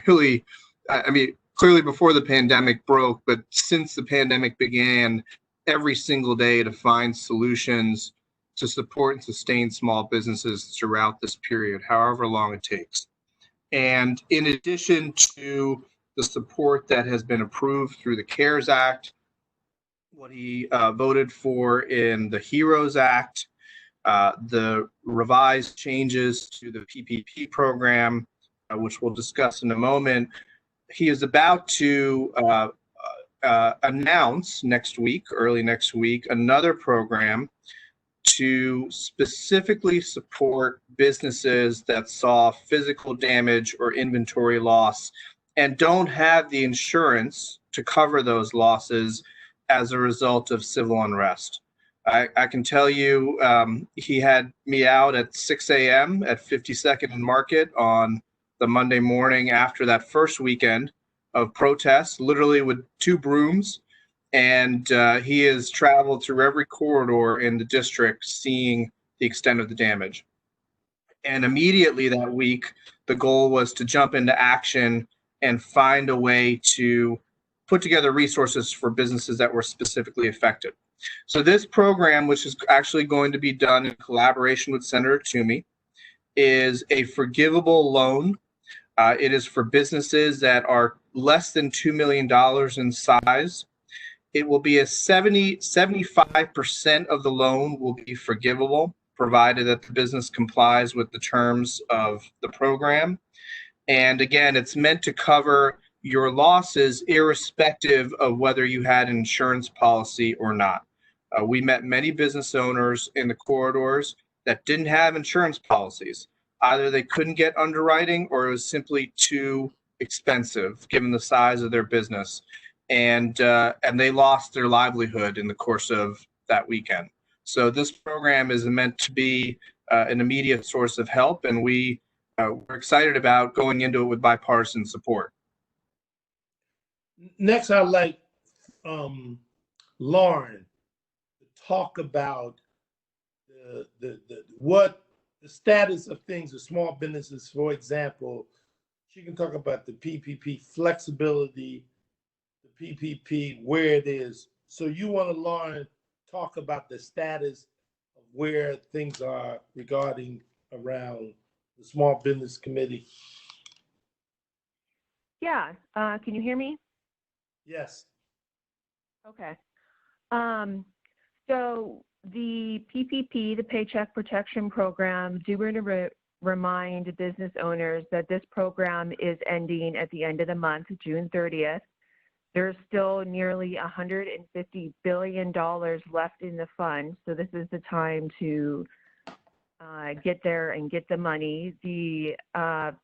really, I mean, clearly before the pandemic broke, but since the pandemic began, every single day to find solutions to support and sustain small businesses throughout this period, however long it takes. And in addition to the support that has been approved through the CARES Act, what he voted for in the HEROES Act, the revised changes to the PPP program, which we'll discuss in a moment, he is about to announce next week, early next week, another program to specifically support businesses that saw physical damage or inventory loss and don't have the insurance to cover those losses as a result of civil unrest. I can tell you, he had me out at 6 a.m. at 52nd and Market on the Monday morning after that first weekend of protests, literally with two brooms. And he has traveled through every corridor in the district, seeing the extent of the damage. And immediately that week, the goal was to jump into action and find a way to put together resources for businesses that were specifically affected. So this program, which is actually going to be done in collaboration with Senator Toomey, is a forgivable loan. It is for businesses that are less than $2 million in size. It will be 75% of the loan will be forgivable, provided that the business complies with the terms of the program. And again, it's meant to cover your losses irrespective of whether you had an insurance policy or not. We met many business owners in the corridors that didn't have insurance policies. Either they couldn't get underwriting or it was simply too expensive given the size of their business. And they lost their livelihood in the course of that weekend. So this program is meant to be an immediate source of help, and we're excited about going into it with bipartisan support. Next, I'd like Lauren to talk about what the status of things with small businesses. For example, she can talk about the PPP flexibility, the PPP, where it is. So you want to, Lauren, talk about the status of where things are regarding around the Small Business Committee. Yeah, can you hear me? Yes. Okay. So the PPP, the Paycheck Protection Program, do want to remind business owners that this program is ending at the end of the month, June 30th. There's still nearly $150 billion left in the fund, so this is the time to get there and get the money. The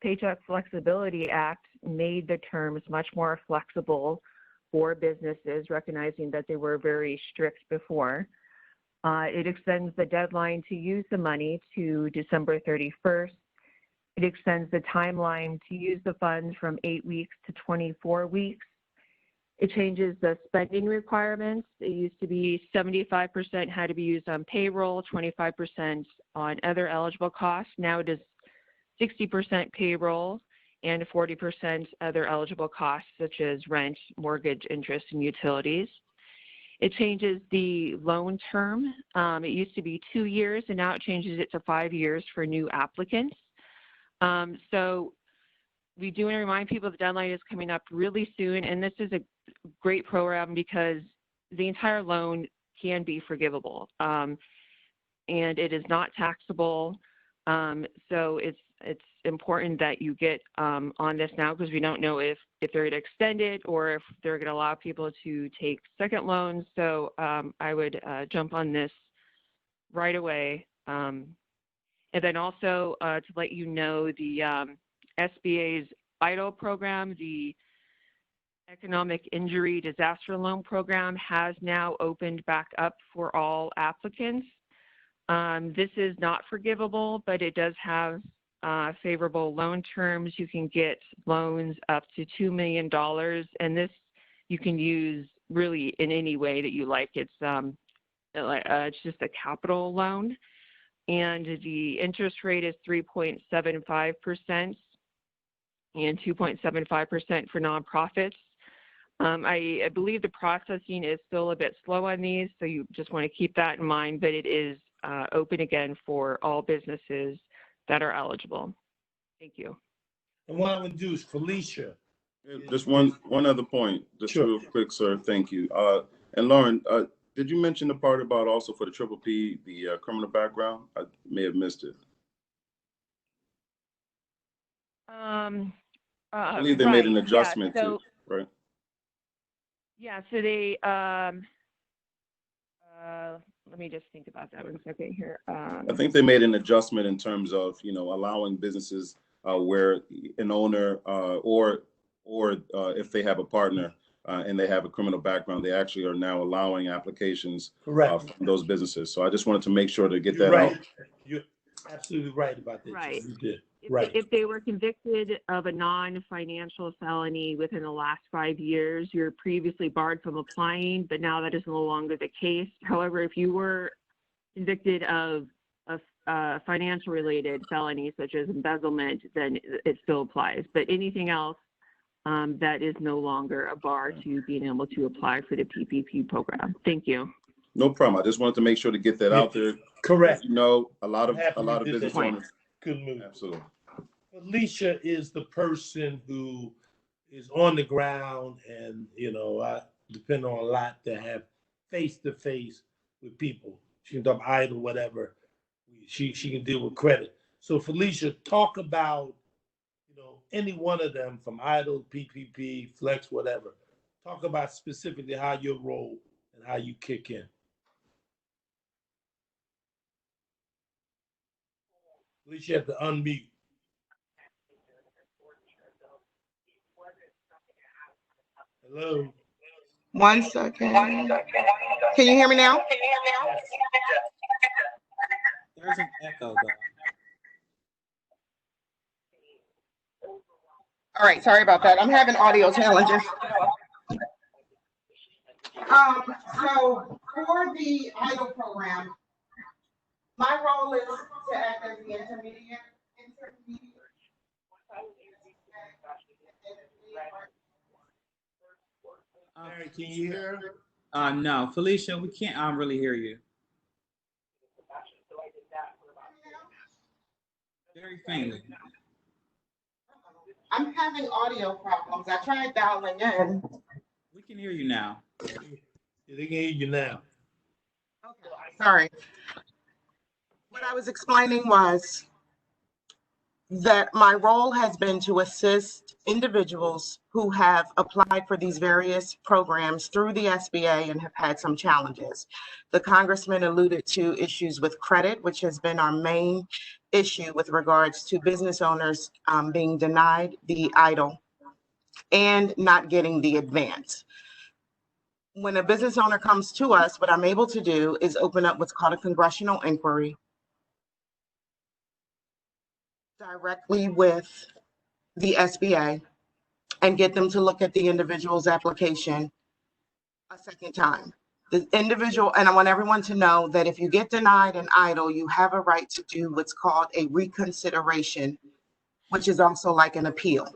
Paycheck Flexibility Act made the terms much more flexible for businesses, recognizing that they were very strict before. It extends the deadline to use the money to December 31st. It extends the timeline to use the funds from 8 weeks to 24 weeks. It changes the spending requirements. It used to be 75% had to be used on payroll, 25% on other eligible costs. Now it is 60% payroll and 40% other eligible costs, such as rent, mortgage, interest, and utilities. It changes the loan term. It used to be 2 years, and now it changes it to 5 years for new applicants. So we do want to remind people the deadline is coming up really soon, and this is a great program because the entire loan can be forgivable, and it is not taxable. So it's important that you get on this now, because we don't know if they're going to extend it or if they're going to allow people to take second loans. So I would jump on this right away. And then also to let you know, the SBA's EIDL program, the Economic Injury Disaster Loan Program, has now opened back up for all applicants. This is not forgivable, but it does have favorable loan terms. You can get loans up to $2 million, and this you can use really in any way that you like. It's just a capital loan, and the interest rate is 3.75%. and 2.75% for nonprofits. I believe the processing is still a bit slow on these, so you just want to keep that in mind, but it is open again for all businesses that are eligible. Thank you. And what I'm going to do is Felicia. Just one other point, just Sure. real quick, sir. Thank you. And Lauren, did you mention the part about also for the PPP, the criminal background? I may have missed it. I believe they made an adjustment yeah, so, to, right? Yeah, so they, let me just think about that 1 second here. I think they made an adjustment in terms of, allowing businesses where an owner or if they have a partner and they have a criminal background, they actually are now allowing applications from those businesses. So I just wanted to make sure to get that out. You're absolutely right about that. Right. You did. If they were convicted of a non-financial felony within the last 5 years, you're previously barred from applying, but now that is no longer the case. However, if you were convicted of a financial related felony such as embezzlement, then it still applies. But anything else, that is no longer a bar to being able to apply for the PPP program. Thank you. No problem. I just wanted to make sure to get that out there. Correct. A lot of business owners. Good move. Absolutely. Alicia is the person who is on the ground, and I depend on a lot to have face-to-face with people. She can talk idle, whatever. She can deal with credit. So Felicia, talk about any one of them, from idle, PPP, flex, whatever. Talk about specifically how you roll and how you kick in. Felicia, you have to unmute. Hello. 1 second. Can you hear me now? Yes. There's an echo though. All right, sorry about that. I'm having audio challenges. So for the idle program, my role is to act as the intermediate. Mary, can you hear? No, Felicia, we can't really hear you. Very faintly. I'm having audio problems. I tried dialing in. We can hear you now. They can hear you now. Okay, sorry. What I was explaining was that my role has been to assist individuals who have applied for these various programs through the SBA and have had some challenges. The Congressman alluded to issues with credit, which has been our main issue with regards to business owners being denied the EIDL and not getting the advance. When a business owner comes to us, what I'm able to do is open up what's called a congressional inquiry directly with the SBA and get them to look at the individual's application a second time. The individual, and I want everyone to know that if you get denied an EIDL, you have a right to do what's called a reconsideration, which is also like an appeal.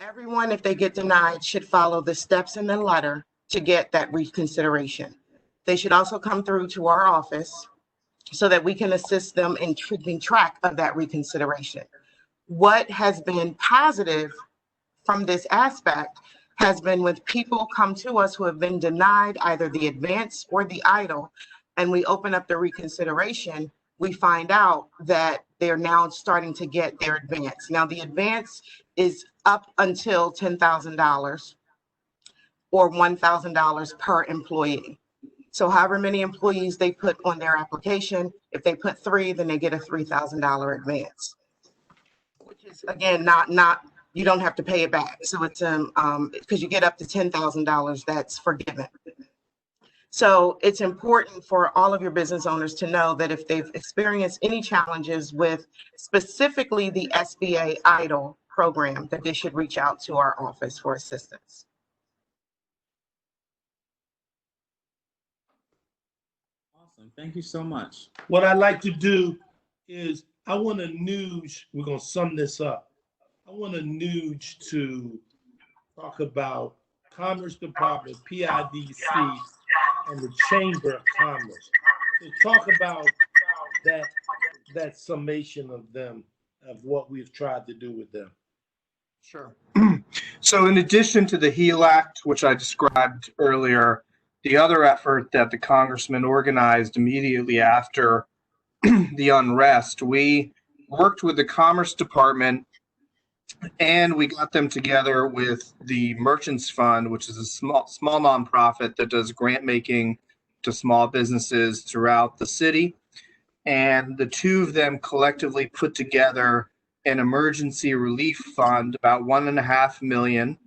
Everyone, if they get denied, should follow the steps in the letter to get that reconsideration. They should also come through to our office so that we can assist them in keeping track of that reconsideration. What has been positive from this aspect has been when people come to us who have been denied either the advance or the EIDL, and we open up the reconsideration, we find out that they're now starting to get their advance. Now the advance is up until $10,000 or $1,000 per employee. So however many employees they put on their application, if they put 3, then they get a $3,000 advance, which is again, not you don't have to pay it back. So it's because you get up to $10,000, that's forgiven. So it's important for all of your business owners to know that if they've experienced any challenges with specifically the SBA EIDL program, that they should reach out to our office for assistance. Awesome. Thank you so much. What I'd like to do is I want to we're going to sum this up. I want Anuj to talk about Commerce Department, PIDC, and the Chamber of Commerce. So talk about that summation of them, of what we've tried to do with them. Sure. So in addition to the HEAL Act, which I described earlier, the other effort that the congressman organized immediately after the unrest, we worked with the Commerce Department and we got them together with the Merchants Fund, which is a small nonprofit that does grant making to small businesses throughout the city. And the two of them collectively put together an emergency relief fund, about $1.5 million,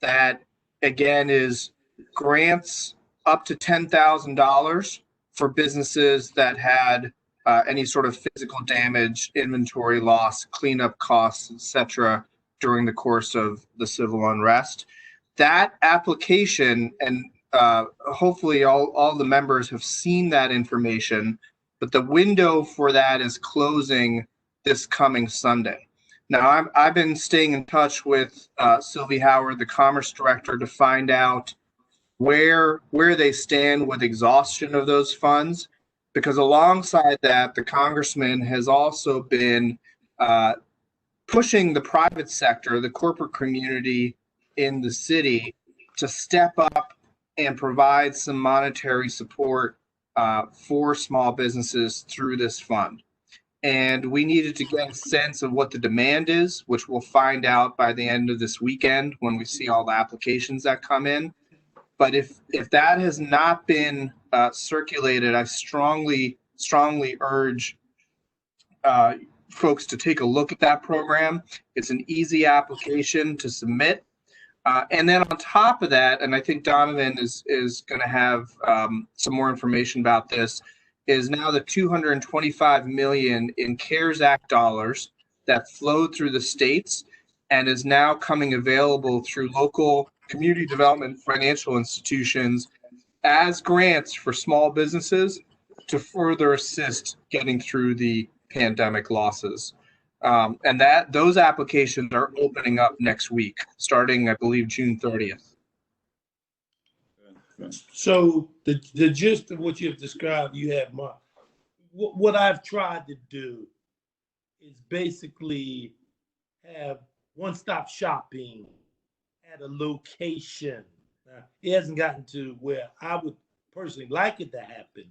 that again is grants up to $10,000 for businesses that had any sort of physical damage, inventory loss, cleanup costs, etc., during the course of the civil unrest. That application, and hopefully all the members have seen that information, but the window for that is closing this coming Sunday. Now, I've been staying in touch with Sylvie Howard, the Commerce Director, to find out where they stand with exhaustion of those funds, because alongside that, the Congressman has also been pushing the private sector, the corporate community in the city, to step up and provide some monetary support for small businesses through this fund. And we needed to get a sense of what the demand is, which we'll find out by the end of this weekend when we see all the applications that come in. But if that has not been circulated, I strongly urge folks to take a look at that program. It's an easy application to submit. And then on top of that, and I think Donovan is going to have some more information about this, is now the $225 million in CARES Act dollars that flowed through the states and is now coming available through local community development financial institutions as grants for small businesses to further assist getting through the pandemic losses. And those applications are opening up next week, starting, I believe, June 30th. So the gist of what you've described, you have Mark. What I've tried to do is basically have one-stop shopping at a location. Now, it hasn't gotten to where I would personally like it to happen,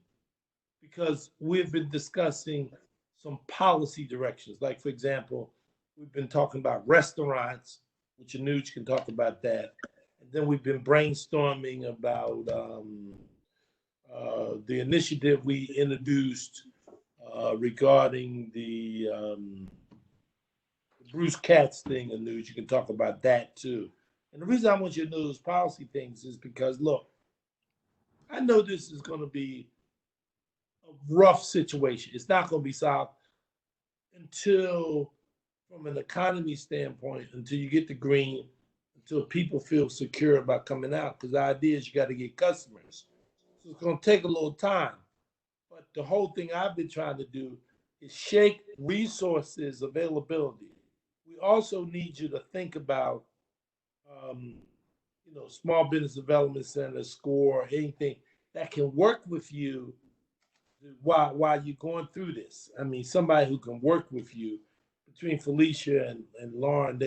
because we've been discussing some policy directions. Like, for example, we've been talking about restaurants, which Anuj can talk about that. And then we've been brainstorming about the initiative we introduced regarding the Bruce Katz thing, Anuj. You can talk about that too. And the reason I want you to know those policy things is because, look, I know this is going to be a rough situation. It's not going to be solved until, from an economy standpoint, until you get the green, until people feel secure about coming out. Because the idea is you got to get customers. So it's going to take a little time. But the whole thing I've been trying to do is shake resources availability. We also need you to think about, small business development center, SCORE, anything that can work with you while you're going through this. I mean, somebody who can work with you. Between Felicia and Lauren,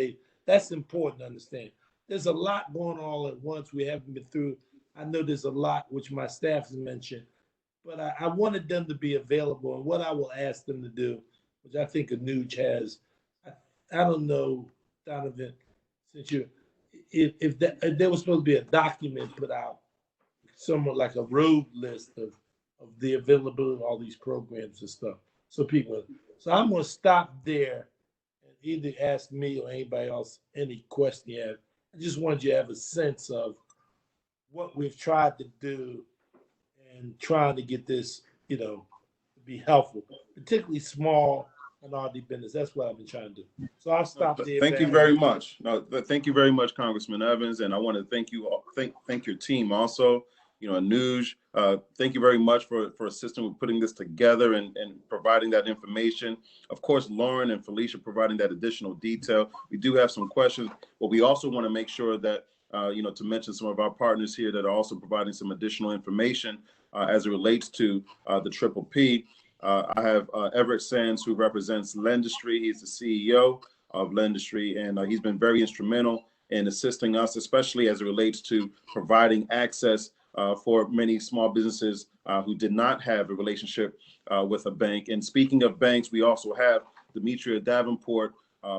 that's important to understand. There's a lot going on all at once we haven't been through. I know there's a lot which my staff has mentioned, but I wanted them to be available. And what I will ask them to do, which I think Anuj has, I don't know, Donovan, since if there was supposed to be a document put out, somewhat like a road list of the availability of all these programs and stuff. So I'm going to stop there and either ask me or anybody else any question you have. I just wanted you to have a sense of what we've tried to do and trying to get this, to be helpful, particularly small and minority business. That's what I've been trying to do. So I'll stop there. Thank you very much. No, thank you very much, Congressman Evans, and I want to thank you all. Thank your team also. Anuj, thank you very much for assisting with putting this together and providing that information. Of course, Lauren and Felicia providing that additional detail. We do have some questions, but we also want to make sure that, to mention some of our partners here that are also providing some additional information as it relates to the Triple P. I have Everett Sands, who represents Lendistry. He's the CEO of Lendistry, and he's been very instrumental in assisting us, especially as it relates to providing access for many small businesses who did not have a relationship with a bank. And speaking of banks, we also have Demetria Davenport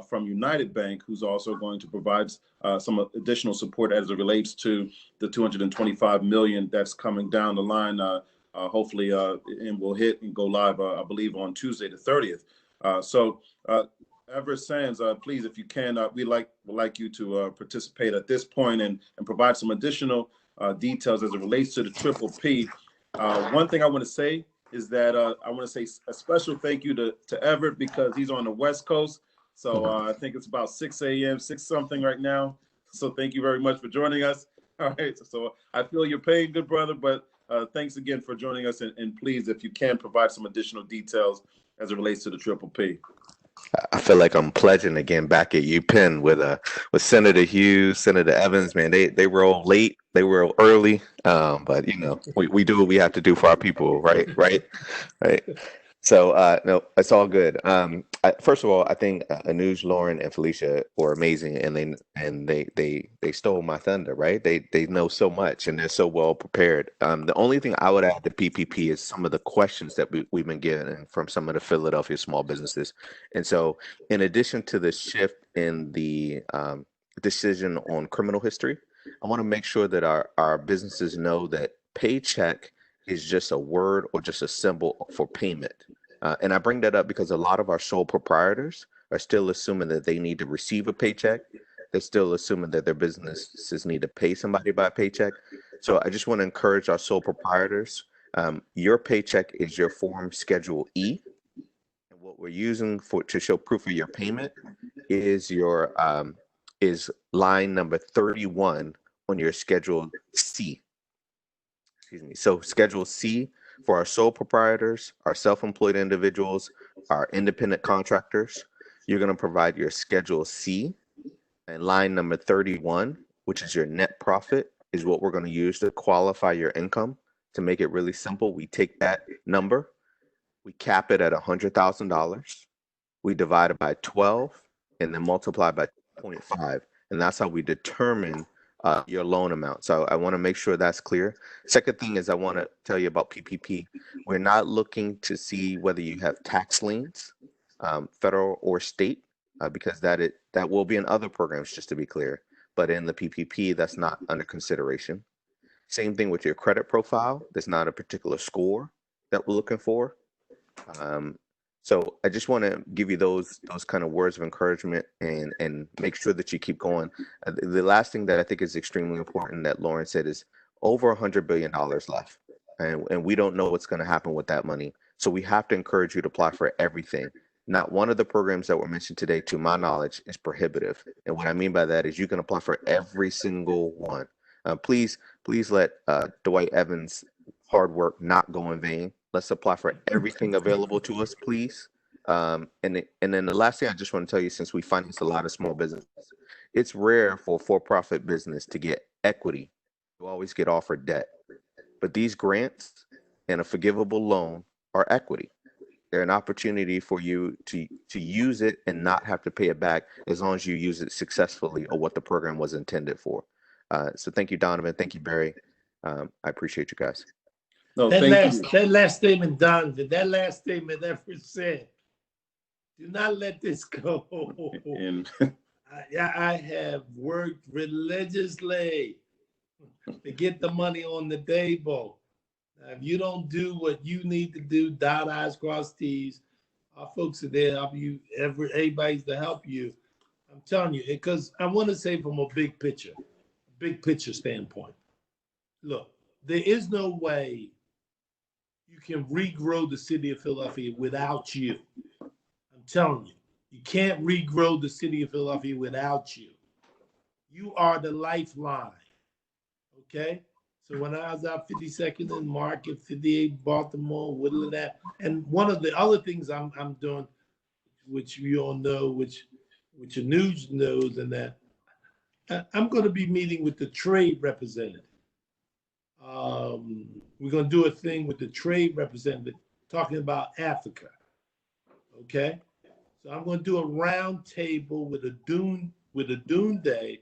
from United Bank, who's also going to provide some additional support as it relates to the $225 million that's coming down the line, hopefully, and will hit and go live, I believe, on Tuesday the 30th. Everett Sands, please, if you can, would like you to participate at this point and provide some additional details as it relates to the Triple P. One thing I want to say is that I want to say a special thank you to Everett, because he's on the West Coast. So I think it's about 6 a.m., 6 something right now. So thank you very much for joining us. All right. So I feel your pain, good brother, but thanks again for joining us. And please, if you can, provide some additional details as it relates to the Triple P. I feel like I'm pledging again back at UPenn with Senator Hughes, Senator Evans. Man, they roll late, they roll early, but we do what we have to do for our people, right? So no, it's all good. First of all, I think Anuj, Lauren, and Felicia were amazing, and they stole my thunder, right? They know so much, and they're so well prepared. The only thing I would add to PPP is some of the questions that we've been given from some of the Philadelphia small businesses. And so, in addition to the shift in the decision on criminal history, I want to make sure that our businesses know that paycheck is just a word or just a symbol for payment. And I bring that up because a lot of our sole proprietors are still assuming that they need to receive a paycheck. They're still assuming that their businesses need to pay somebody by paycheck. So I just want to encourage our sole proprietors. Your paycheck is your form Schedule E. And what we're using to show proof of your payment is your is line number 31 on your Schedule C. Excuse me. So Schedule C for our sole proprietors, our self-employed individuals, our independent contractors, you're going to provide your Schedule C, and line number 31, which is your net profit, is what we're going to use to qualify your income. To make it really simple, we take that number, we cap it at $100,000, we divide it by 12, and then multiply by 0.5, and that's how we determine your loan amount. So I want to make sure that's clear. Second thing is I want to tell you about PPP. We're not looking to see whether you have tax liens, federal or state, because that will be in other programs, just to be clear. But in the PPP, that's not under consideration. Same thing with your credit profile. There's not a particular score that we're looking for. So I just want to give you those kind of words of encouragement and make sure that you keep going. The last thing that I think is extremely important that Lauren said is over $100 billion left. And we don't know what's going to happen with that money. So we have to encourage you to apply for everything. Not one of the programs that were mentioned today, to my knowledge, is prohibitive. And what I mean by that is you can apply for every single one. Please let Dwight Evans' hard work not go in vain. Let's apply for everything available to us, please. And then the last thing I just want to tell you, since we finance a lot of small businesses, it's rare for a for-profit business to get equity. You always get offered debt. But these grants and a forgivable loan are equity. They're an opportunity for you to use it and not have to pay it back as long as you use it successfully or what the program was intended for. So thank you, Donovan. Thank you, Barry. I appreciate you guys. No, that last statement, Donovan, that last statement Everett said, do not let this go. And I have worked religiously to get the money on the table. If you don't do what you need to do, dot I's, cross T's, our folks are there to help you. Everybody's to help you. I'm telling you, because I want to say from a big picture standpoint. Look, there is no way you can regrow the city of Philadelphia without you. I'm telling you, you can't regrow the city of Philadelphia without you. You are the lifeline, okay? So when I was out 52nd and Market, 58 Baltimore, Woodland, and one of the other things I'm doing, which you all know, which your news knows, and that I'm going to be meeting with the trade representative. We're going to do a thing with the trade representative talking about Africa. Okay, so I'm going to do a round table with a Dune Day,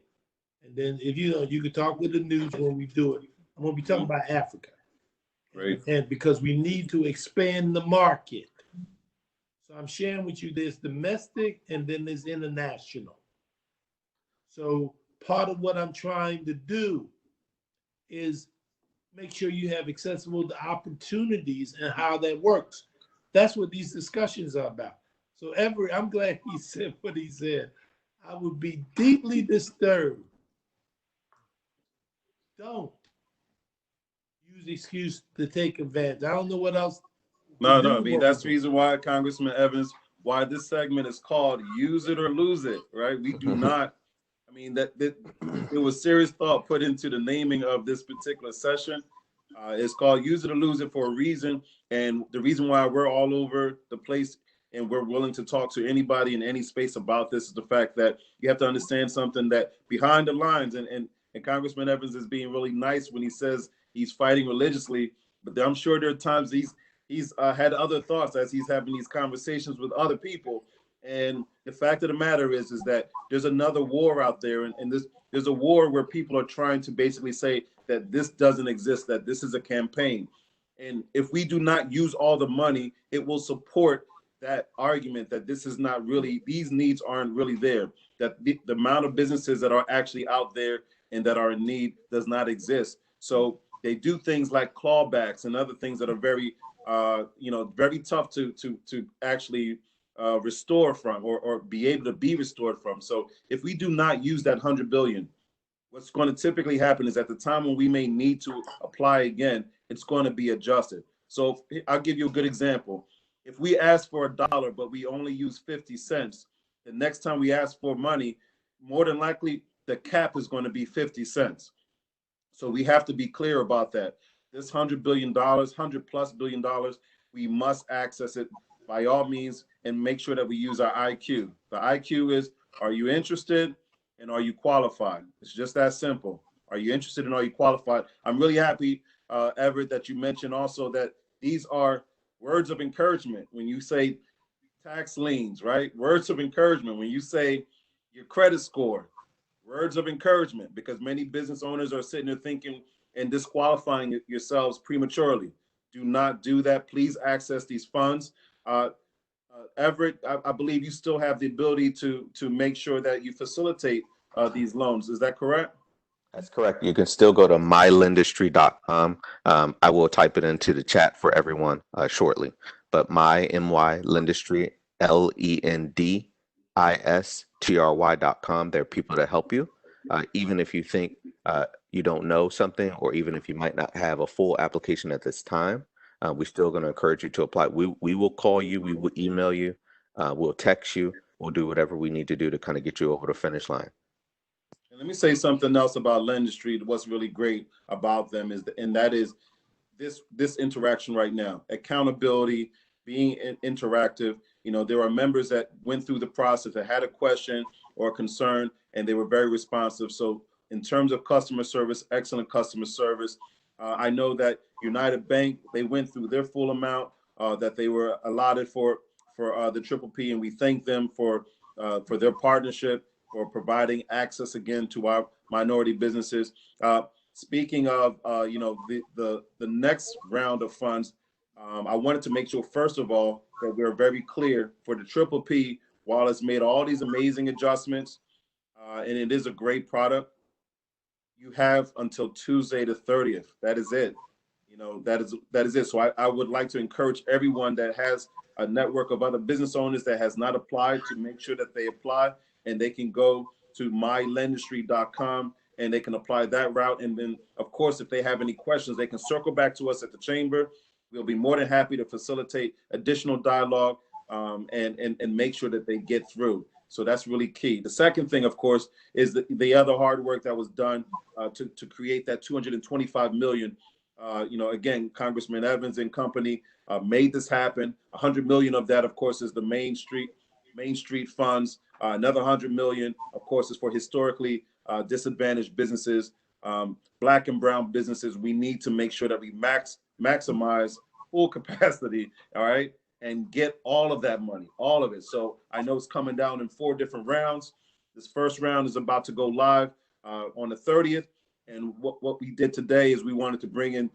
and then if you can talk with the news when we do it. I'm going to be talking about Africa. Great. And because we need to expand the market. So I'm sharing with you there's domestic and then there's international. So part of what I'm trying to do is make sure you have accessible opportunities and how that works. That's what these discussions are about. So I'm glad he said what he said. I would be deeply disturbed. Don't use excuse to take advantage. I don't know what else. No, I mean, that's the reason why, Congressman Evans, why this segment is called Use It or Lose It, right? We do not, I mean, that there was serious thought put into the naming of this particular session. It's called Use It or Lose It for a reason. And the reason why we're all over the place and we're willing to talk to anybody in any space about this is the fact that you have to understand something that behind the lines, and Congressman Evans is being really nice when he says he's fighting religiously, but I'm sure there are times he's had other thoughts as he's having these conversations with other people. And the fact of the matter is that there's another war out there, and there's a war where people are trying to basically say that this doesn't exist, that this is a campaign. And if we do not use all the money, it will support that argument that this is not really, these needs aren't really there, that the amount of businesses that are actually out there and that are in need does not exist. So they do things like clawbacks and other things that are very, very tough to actually restore from or be able to be restored from. So if we do not use that $100 billion, what's going to typically happen is at the time when we may need to apply again, it's going to be adjusted. So I'll give you a good example. If we ask for $1, but we only use 50 cents, the next time we ask for money, more than likely the cap is going to be 50 cents. So we have to be clear about that. This $100 billion, $100+ billion, we must access it by all means and make sure that we use our IQ. The IQ is, are you interested and are you qualified? It's just that simple. Are you interested and are you qualified? I'm really happy, Everett, that you mentioned also that these are words of encouragement. When you say tax liens, right? Words of encouragement. When you say your credit score, words of encouragement, because many business owners are sitting there thinking and disqualifying yourselves prematurely. Do not do that. Please access these funds. Everett, I believe you still have the ability to make sure that you facilitate these loans. Is that correct? That's correct. You can still go to mylendistry.com. I will type it into the chat for everyone shortly. But mylendistry, LENDISTRY.com. There are people that help you. Even if you think you don't know something, or even if you might not have a full application at this time, we're still going to encourage you to apply. We will call you. We will email you. We'll text you. We'll do whatever we need to do to kind of get you over the finish line. And let me say something else about Lendistry. What's really great about them is, that is this interaction right now, accountability, being interactive. You know, there are members that went through the process that had a question or a concern, and they were very responsive. So in terms of customer service, excellent customer service. I know that United Bank, they went through their full amount that they were allotted for the PPP, and we thank them for their partnership, for providing access again to our minority businesses. Speaking of, the next round of funds, I wanted to make sure, first of all, that we're very clear for the PPP. While it's made all these amazing adjustments, and it is a great product, you have until Tuesday the 30th. That is it. You know, that is it. So I would like to encourage everyone that has a network of other business owners that has not applied to make sure that they apply, and they can go to mylendistry.com and they can apply that route. And then, of course, if they have any questions, they can circle back to us at the chamber. We'll be more than happy to facilitate additional dialogue and make sure that they get through. So that's really key. The second thing, of course, is the other hard work that was done to create that 225 million. Again, Congressman Evans and company made this happen. 100 million of that, of course, is the Main Street funds. Another 100 million, of course, is for historically disadvantaged businesses, Black and brown businesses. We need to make sure that we maximize full capacity, all right, and get all of that money, all of it. So I know it's coming down in 4 different rounds. This first round is about to go live on the 30th. And what we did today is we wanted to bring in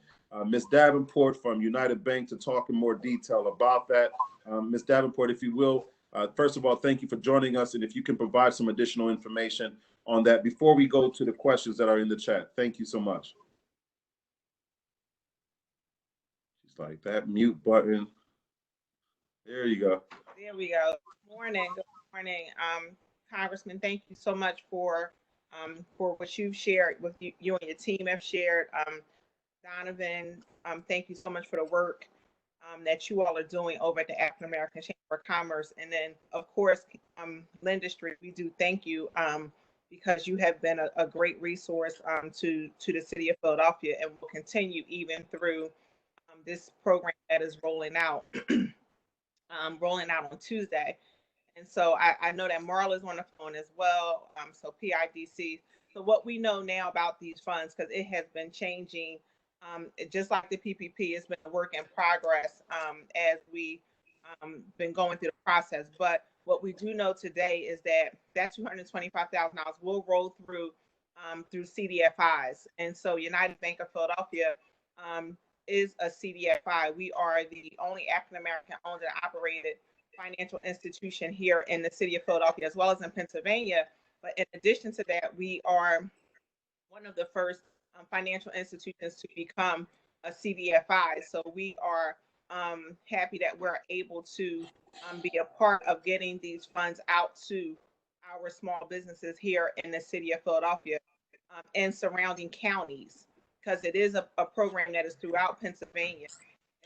Ms. Davenport from United Bank to talk in more detail about that. Ms. Davenport, if you will, first of all, thank you for joining us. And if you can provide some additional information on that before we go to the questions that are in the chat. Thank you so much. Just like that mute button. There you go. There we go. Good morning. Good morning. Congressman, thank you so much for what you've shared with you and your team have shared. Donovan, thank you so much for the work that you all are doing over at the African American Chamber of Commerce. And then, of course, Lindustry, we do thank you because you have been a great resource to the city of Philadelphia and will continue even through this program that is rolling out on Tuesday. And so I know that Marla is on the phone as well. So PIDC. So what we know now about these funds, because it has been changing, just like the PPP, it's been a work in progress as we been going through the process. But what we do know today is that $225,000 will roll through CDFIs. And so United Bank of Philadelphia is a CDFI. We are the only African American owned and operated financial institution here in the city of Philadelphia, as well as in Pennsylvania. But in addition to that, we are one of the first financial institutions to become a CDFI. So we are happy that we're able to be a part of getting these funds out to our small businesses here in the city of Philadelphia and surrounding counties, because it is a program that is throughout Pennsylvania.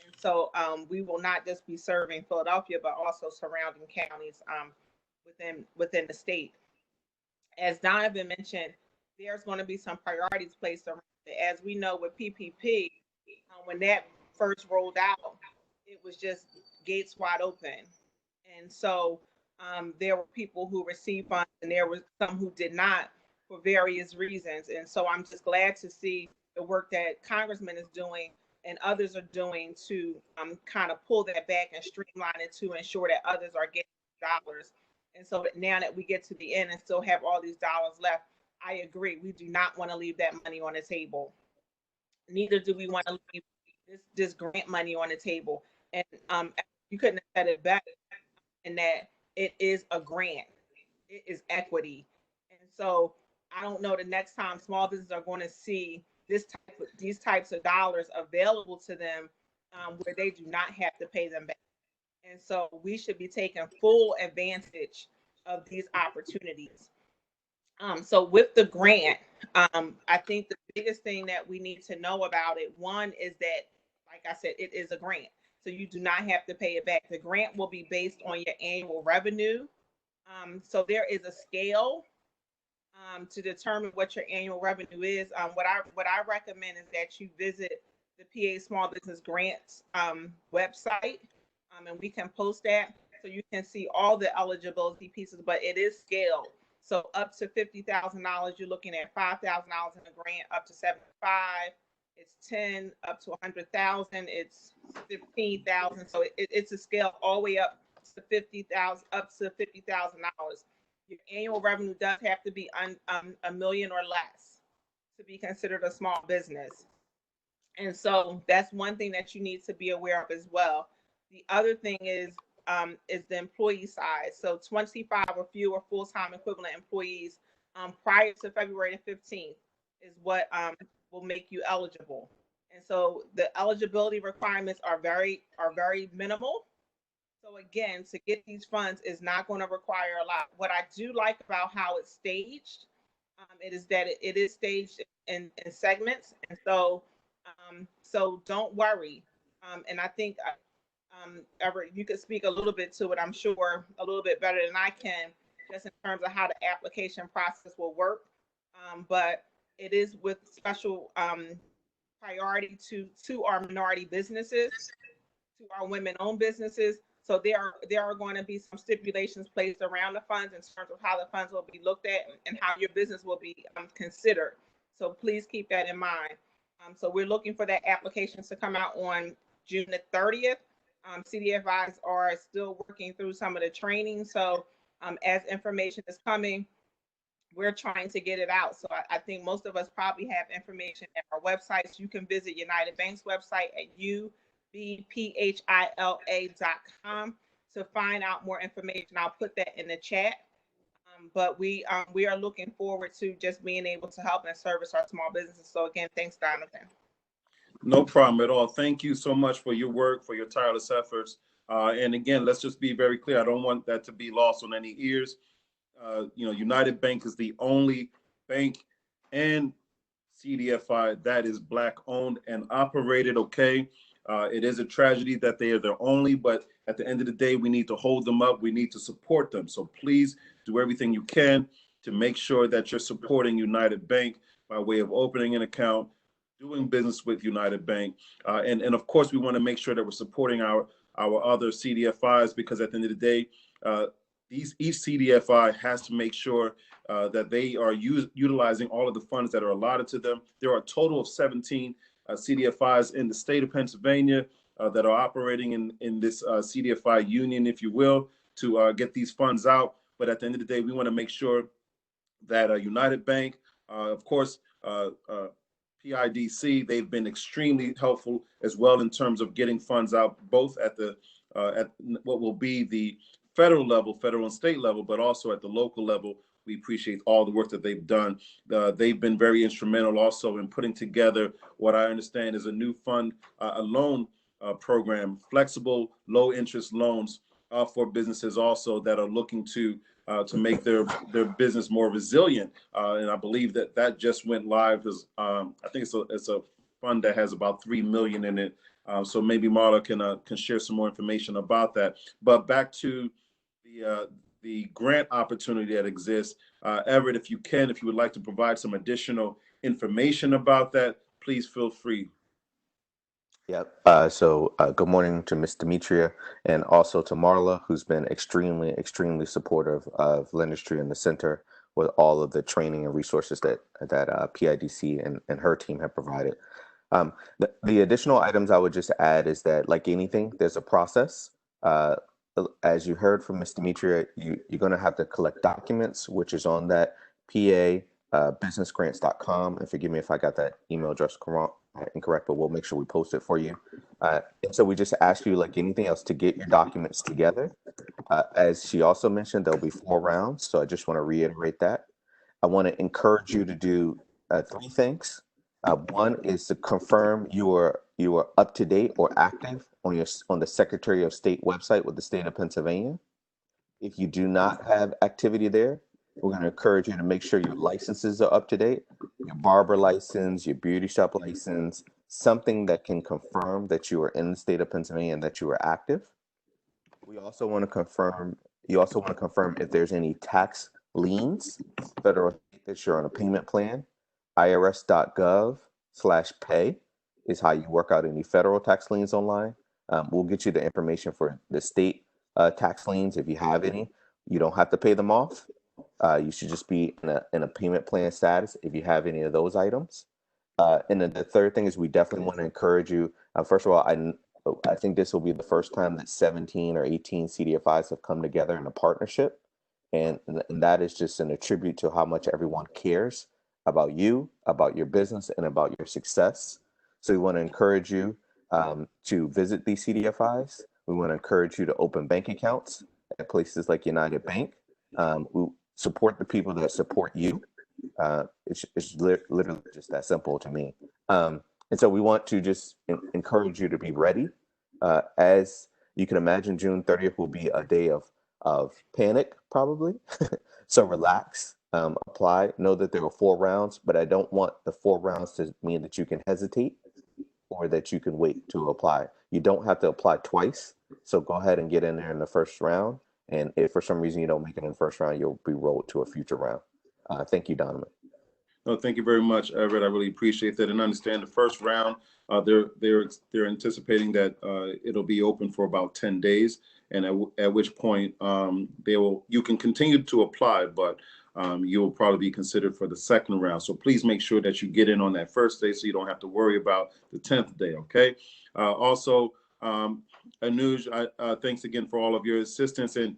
And so we will not just be serving Philadelphia, but also surrounding counties within the state. As Donovan mentioned, there's going to be some priorities placed around it. As we know with PPP, when that first rolled out, it was just gates wide open. And so there were people who received funds and there were some who did not for various reasons. And so I'm just glad to see the work that Congressman is doing and others are doing to kind of pull that back and streamline it to ensure that others are getting dollars. And so that now that we get to the end and still have all these dollars left, I agree. We do not want to leave that money on the table. Neither do we want to leave this grant money on the table. And you couldn't have said it better in that it is a grant. It is equity. And so I don't know the next time small businesses are going to see these types of dollars available to them where they do not have to pay them back. And so we should be taking full advantage of these opportunities. So with the grant, I think the biggest thing that we need to know about it, one, is that, like I said, it is a grant. So you do not have to pay it back. The grant will be based on your annual revenue. So there is a scale to determine what your annual revenue is. What I recommend is that you visit the PA Small Business Grants website, and we can post that so you can see all the eligibility pieces, but it is scaled. So up to $50,000, you're looking at $5,000 in a grant. Up to $75,000, it's $10,000. Up to $100,000, it's $15,000. So it's a scale all the way up to $50,000, up to $50,000. Your annual revenue does have to be a million or less to be considered a small business. And so that's one thing that you need to be aware of as well. The other thing is the employee side. So 25 or fewer full-time equivalent employees prior to February 15th is what will make you eligible. And so the eligibility requirements are very minimal. So again, to get these funds is not going to require a lot. What I do like about how it's staged, it is that it is staged in segments. And so don't worry. And I think Everett, you could speak a little bit to it, I'm sure, a little bit better than I can. just in terms of how the application process will work. But it is with special priority to our minority businesses, to our women-owned businesses. So there are going to be some stipulations placed around the funds in terms of how the funds will be looked at and how your business will be considered. So please keep that in mind. So we're looking for that applications to come out on June the 30th. CDFIs are still working through some of the training. So as information is coming, we're trying to get it out. So I think most of us probably have information at our websites. You can visit United Bank's website at ubphila.com to find out more information. I'll put that in the chat. But we are looking forward to just being able to help and service our small businesses. So again, thanks, Donovan. No problem at all. Thank you so much for your work, for your tireless efforts. And again, let's just be very clear. I don't want that to be lost on any ears. United Bank is the only bank and CDFI that is Black owned and operated. Okay. It is a tragedy that they are the only, but at the end of the day, we need to hold them up. We need to support them. So please do everything you can to make sure that you're supporting United Bank by way of opening an account, doing business with United Bank. And of course, we want to make sure that we're supporting our other CDFIs, because at the end of the day, each CDFI has to make sure that they are utilizing all of the funds that are allotted to them. There are a total of 17 CDFIs in the state of Pennsylvania that are operating in this CDFI union, if you will, to get these funds out. But at the end of the day, we want to make sure that United Bank, of course, PIDC, they've been extremely helpful as well in terms of getting funds out, both at the at what will be the federal level, federal and state level, but also at the local level. We appreciate all the work that they've done. They've been very instrumental also in putting together what I understand is a new fund, a loan program, flexible, low interest loans for businesses also that are looking to make their business more resilient. And I believe that just went live. I think it's a fund that has about $3 million in it. So maybe Marla can share some more information about that. But back to the grant opportunity that exists. Everett, if you would like to provide some additional information about that, please feel free. Yep. So good morning to Ms. Demetria, and also to Marla, who's been extremely, extremely supportive of Lendistry and the center with all of the training and resources that PIDC and her team have provided. The additional items I would just add is that, like anything, there's a process. As you heard from Ms. Demetria, you're going to have to collect documents, which is on that businessgrants.com. And forgive me if I got that email address incorrect, but we'll make sure we post it for you. And so we just ask you, like anything else, to get your documents together. As she also mentioned, there'll be 4 rounds. So I just want to reiterate that. I want to encourage you to do 3 things. One is to confirm you are up to date or active on the Secretary of State website with the state of Pennsylvania. If you do not have activity there, we're going to encourage you to make sure your licenses are up to date, your barber license, your beauty shop license, something that can confirm that you are in the state of Pennsylvania and that you are active. You also want to confirm if there's any tax liens, federal that you're on a payment plan. irs.gov/pay is how you work out any federal tax liens online. We'll get you the information for the state tax liens if you have any. You don't have to pay them off. You should just be in a payment plan status if you have any of those items. And then the third thing is we definitely want to encourage you. First of all, I think this will be the first time that 17 or 18 CDFIs have come together in a partnership. And that is just an attribute to how much everyone cares about you, about your business, and about your success. So we want to encourage you to visit these CDFIs. We want to encourage you to open bank accounts at places like United Bank. We support the people that support you. It's literally just that simple to me. And so we want to just encourage you to be ready. As you can imagine, June 30th will be a day of panic, probably. So relax, apply. Know that there are 4 rounds, but I don't want the 4 rounds to mean that you can hesitate or that you can wait to apply. You don't have to apply twice. So go ahead and get in there in the first round. And if for some reason you don't make it in the first round, you'll be rolled to a future round. Thank you, Donovan. No, thank you very much, Everett. I really appreciate that and understand the first round. They're anticipating that it'll be open for about 10 days, and at which point you can continue to apply, but you'll probably be considered for the second round. So please make sure that you get in on that first day so you don't have to worry about the 10th day. Okay. Also, Anuj, thanks again for all of your assistance, and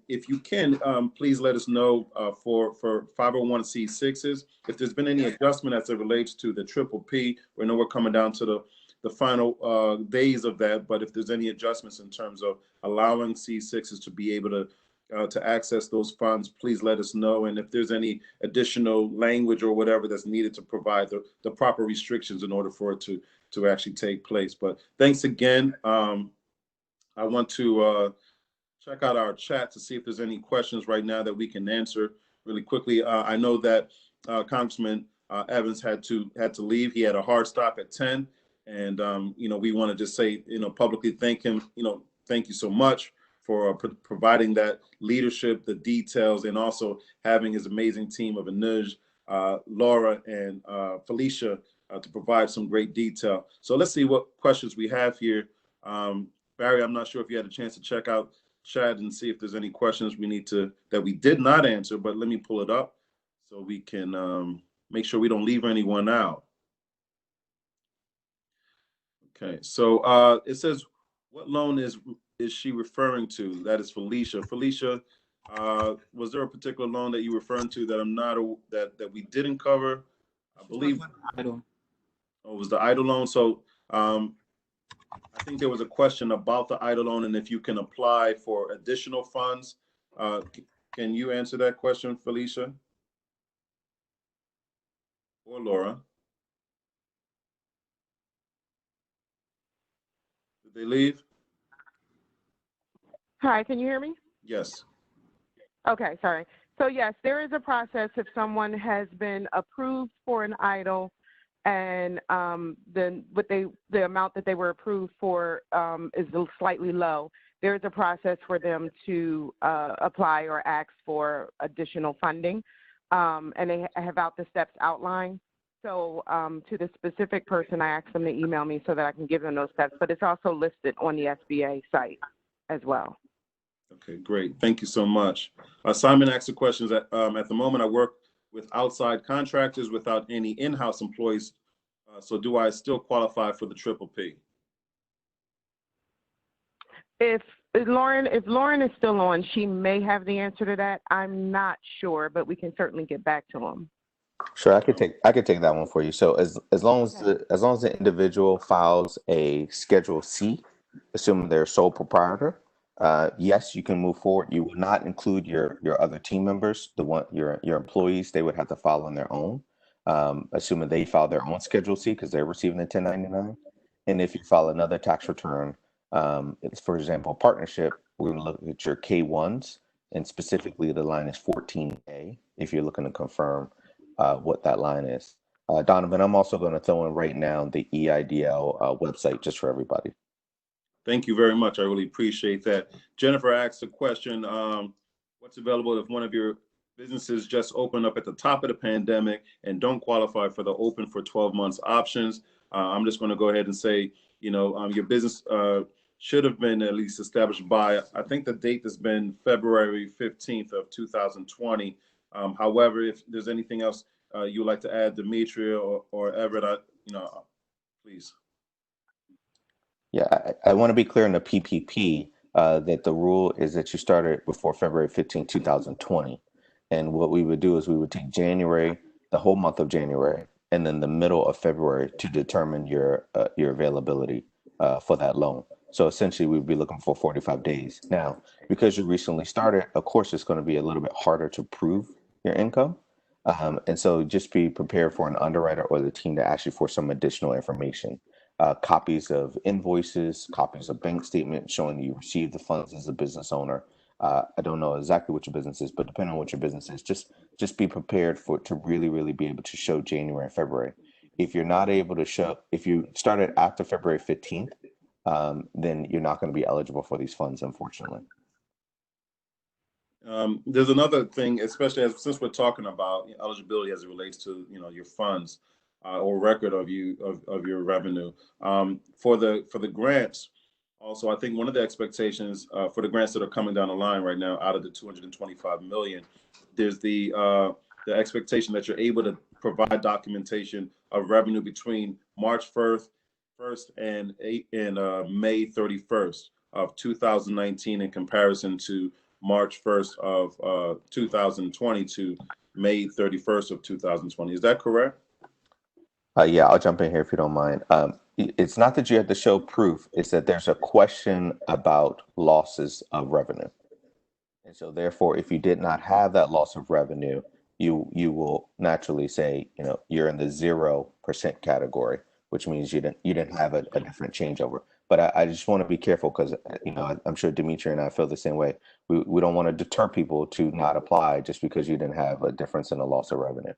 if you can, please let us know for 501c6s, if there's been any adjustment as it relates to the triple P. We know we're coming down to the final days of that, but if there's any adjustments in terms of allowing C6s to be able to access those funds, please let us know. And if there's any additional language or whatever that's needed to provide the proper restrictions in order for it to actually take place. But thanks again. I want to check out our chat to see if there's any questions right now that we can answer really quickly. I know that Congressman Evans had to leave. He had a hard stop at 10, and we want to just say, publicly thank him. Thank you so much for providing that leadership, the details, and also having his amazing team of Anuj, Laura, and Felicia to provide some great detail. So let's see what questions we have here. Barry, I'm not sure if you had a chance to check out chat and see if there's any questions that we did not answer, but let me pull it up so we can make sure we don't leave anyone out. Okay, so it says, what loan is she referring to? That is Felicia. Felicia, was there a particular loan that you referring to that I'm not that we didn't cover? I believe Idle. Oh, it was the idle loan. So I think there was a question about the idle loan and if you can apply for additional funds. Can you answer that question, Felicia? Or Laura? Did they leave? Hi, can you hear me? Yes. Okay, sorry. So yes, there is a process if someone has been approved for an idle and then the amount that they were approved for is slightly low. There is a process for them to apply or ask for additional funding, and they have the steps outlined. So to the specific person, I asked them to email me so that I can give them those steps, but it's also listed on the SBA site as well. Okay, great. Thank you so much. Simon asked the questions at the moment I work with outside contractors without any in-house employees. So do I still qualify for the triple P? If Lauren is still on, she may have the answer to that. I'm not sure, but we can certainly get back to him. Sure, I could take that one for you. So as long as the individual files a Schedule C, assuming they're sole proprietor, yes, you can move forward. You will not include your other team members, your employees. They would have to file on their own, assuming they file their own Schedule C because they're receiving the 1099. And if you file another tax return, it's, for example, partnership, we're going to look at your K1s, and specifically the line is 14A if you're looking to confirm what that line is. Donovan, I'm also going to throw in right now the EIDL website just for everybody. Thank you very much. I really appreciate that. Jennifer asked a question, what's available if one of your businesses just opened up at the top of the pandemic and don't qualify for the open for 12 months options? I'm just going to go ahead and say, your business should have been at least established by, I think the date has been February 15th of 2020. However, if there's anything else you would like to add, Demetria or Everett, please. Yeah, I want to be clear in the PPP that the rule is that you started before February 15, 2020. And what we would do is we would take January, the whole month of January, and then the middle of February to determine your availability for that loan. So essentially, we'd be looking for 45 days. Now, because you recently started, of course, it's going to be a little bit harder to prove your income. And so just be prepared for an underwriter or the team to ask you for some additional information. Copies of invoices, copies of bank statements showing you received the funds as a business owner. I don't know exactly what your business is, but depending on what your business is, just be prepared to really be able to show January and February. If you're not able to show, if you started after February 15th, then you're not going to be eligible for these funds, unfortunately. There's another thing, especially since we're talking about eligibility as it relates to your funds or record of your revenue for the grants. Also, I think one of the expectations for the grants that are coming down the line right now, out of the 225 million, there's the expectation that you're able to provide documentation of revenue between March 1st and May 31st of 2019 in comparison to March 1st of 2020 to May 31st of 2020. Is that correct? Yeah, I'll jump in here if you don't mind. It's not that you have to show proof, it's that there's a question about losses of revenue. And so therefore, if you did not have that loss of revenue, you will naturally say, you're in the 0% category, which means you didn't have a different changeover. But I just want to be careful because, I'm sure Dimitri and I feel the same way. We don't want to deter people to not apply just because you didn't have a difference in the loss of revenue.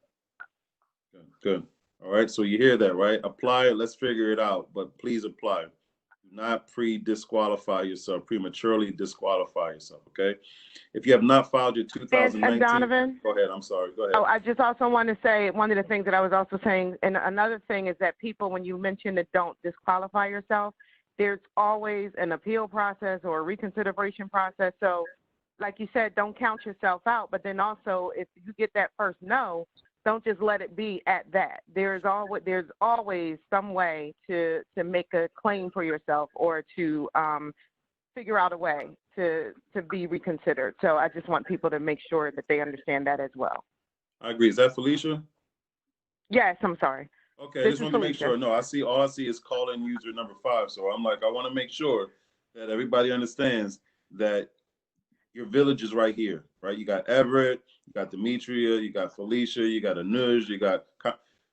Good. All right. So you hear that, right? Apply it. Let's figure it out. But please apply. Do not prematurely disqualify yourself. Okay. If you have not filed your 2019, Donovan, go ahead. I'm sorry. Go ahead. Oh, I just also want to say one of the things that I was also saying, and another thing is that people, when you mention that don't disqualify yourself, there's always an appeal process or a reconsideration process. So like you said, don't count yourself out. But then also, if you get that first no, don't just let it be at that. There's always some way to make a claim for yourself or to figure out a way to be reconsidered. So I just want people to make sure that they understand that as well. I agree. Is that Felicia? Yes, I'm sorry. Okay, I just want to make sure. No, all I see is call-in user number 5. So I'm like, I want to make sure that everybody understands that your village is right here, right? You got Everett, you got Demetria, you got Felicia, you got Anuj,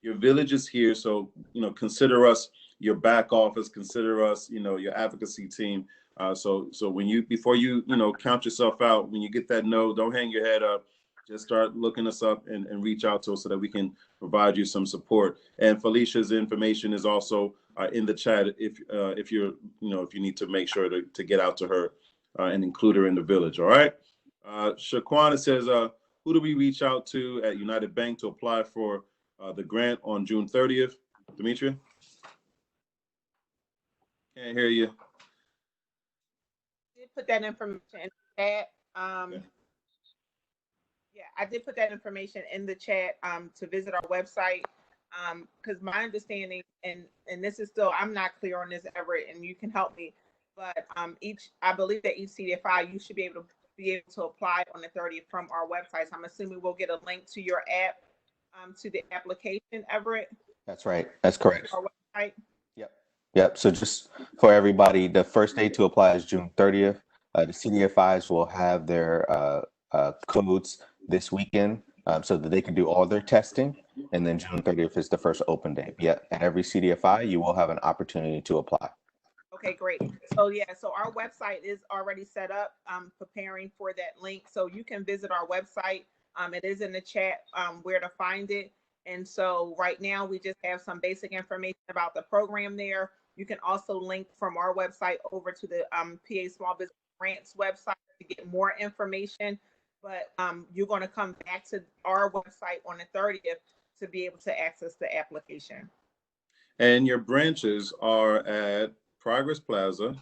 your village is here. So, consider us your back office, consider us, your advocacy team. So before you count yourself out, when you get that no, don't hang your head up. Just start looking us up and reach out to us so that we can provide you some support. And Felicia's information is also in the chat if you need to make sure to get out to her and include her in the village. All right. Shaquana says, who do we reach out to at United Bank to apply for the grant on June 30th? Demetria? Can't hear you. I did put that information in the chat. Yeah, I did put that information in the chat to visit our website because my understanding, and this is still, I'm not clear on this, Everett, and you can help me, but I believe that each CDFI, you should be able to apply on the 30th from our website. So I'm assuming we'll get a link to your app, to the application, Everett? That's right. That's correct. Our website? Yep. So just for everybody, the first day to apply is June 30th. The CDFIs will have their codes this weekend so that they can do all their testing. And then June 30th is the first open day. Yeah, at every CDFI, you will have an opportunity to apply. Okay, great. So our website is already set up. I'm preparing for that link. So you can visit our website. It is in the chat where to find it. And so right now we just have some basic information about the program there. You can also link from our website over to the PA Small Business Grants website to get more information. But you're going to come back to our website on the 30th to be able to access the application. And your branches are at Progress Plaza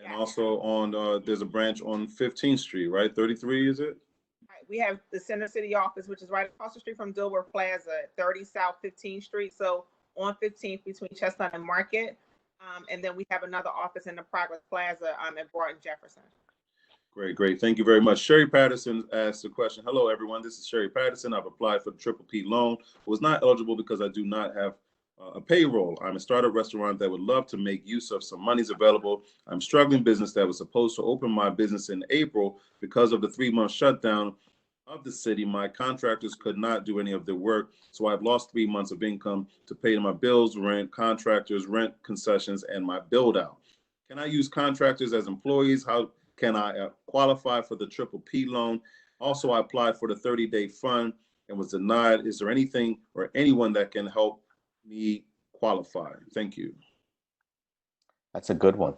and also on, there's a branch on 15th Street, right? 33, is it? Right. We have the Center City office, which is right across the street from Dilworth Plaza, 30 South 15th Street. So on 15th between Chestnut and Market. And then we have another office in the Progress Plaza at Broughton Jefferson. Great. Thank you very much. Sherry Patterson asked the question. Hello, everyone. This is Sherry Patterson. I've applied for the PPP loan. Was not eligible because I do not have a payroll. I'm a startup restaurant that would love to make use of some monies available. I'm struggling business that was supposed to open my business in April. Because of the 3-month shutdown of the city, my contractors could not do any of their work. So I've lost 3 months of income to pay my bills, rent, contractors, rent concessions, and my build out. Can I use contractors as employees? How can I qualify for the PPP loan? Also, I applied for the 30-day fund and was denied. Is there anything or anyone that can help me qualify? Thank you. That's a good one.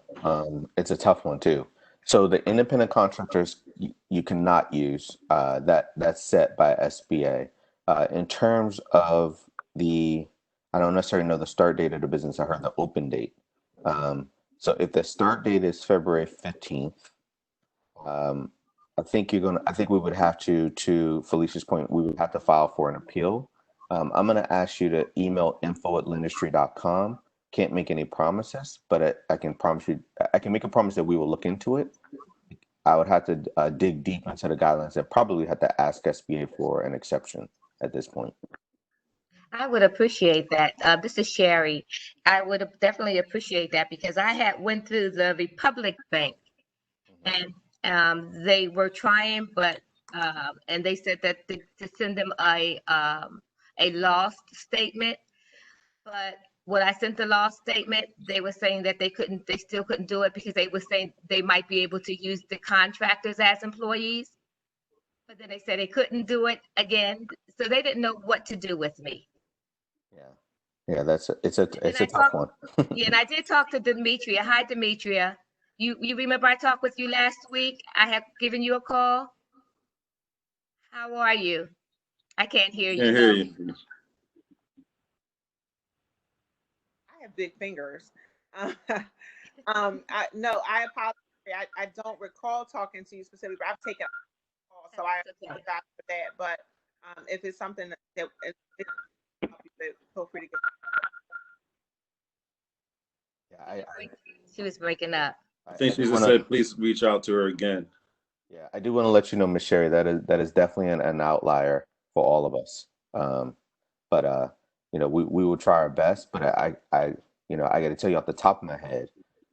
It's a tough one too. So the independent contractors you cannot use that's set by SBA. In terms of I don't necessarily know the start date of the business. I heard the open date. So if the start date is February 15th, I think we would have to Felicia's point, we would have to file for an appeal. I'm going to ask you to email info@lendistry.com. Can't make any promises, but I can promise you, I can make a promise that we will look into it. I would have to dig deep into the guidelines and probably have to ask SBA for an exception at this point. I would appreciate that. This is Sherry. I would definitely appreciate that because I had went through the Republic Bank and they were trying, but and they said that to send them a lost statement. But when I sent the lost statement, they were saying that they still couldn't do it because they were saying they might be able to use the contractors as employees. But then they said they couldn't do it again, so they didn't know what to do with me. Yeah, it's a tough one. Yeah, and I did talk to Demetria. Hi, Demetria. You remember I talked with you last week? I have given you a call. How are you? I can't hear you. Can't hear you. I have big fingers. I apologize. I don't recall talking to you specifically, but I've taken a call, so I apologize for that. But if it's something that feel free to get. She was breaking up. I think she just said, please reach out to her again. Yeah, I do want to let you know, Ms. Sherry, that is definitely an outlier for all of us. But we will try our best. But I got to tell you off the top of my head,